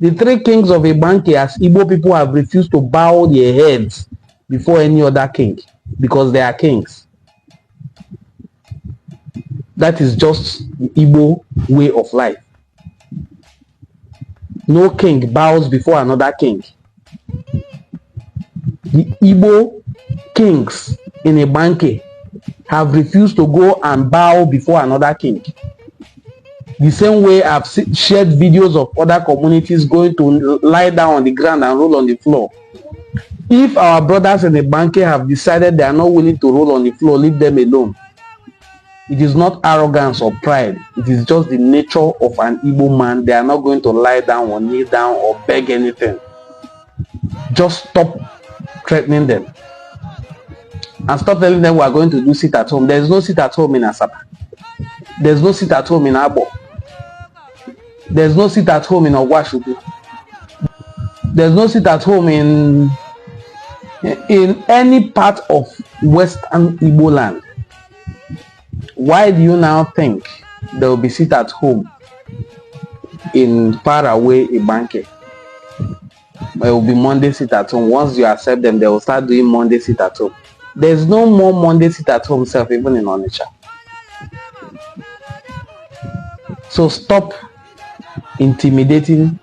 The three kings of Igbanke, as Igbo people, have refused to bow their heads before any other king because they are kings. That is just the Igbo way of life. No king bows before another king. The Igbo kings in Igbanke have refused to go and bow before another king. The same way I've shared videos of other communities going to lie down on the ground and roll on the floor. If our brothers in Igbanke have decided they are not willing to roll on the floor, leave them alone. It is not arrogance or pride. It is just the nature of an Igbo man. They are not going to lie down or kneel down or beg anything. Just stop threatening them. And stop telling them we are going to do sit at home. There is no sit at home in Asaba. There is no sit at home in Abo. There is no sit at home in Ogwashuku. There is no sit at home in any part of Western Igbo land. Why do you now think there will be sit at home in faraway Igbanke? There will be Monday sit at home. Once you accept them, they will start doing Monday sit at home. There's no more Monday sit at home self, even in Onitsha. So stop intimidating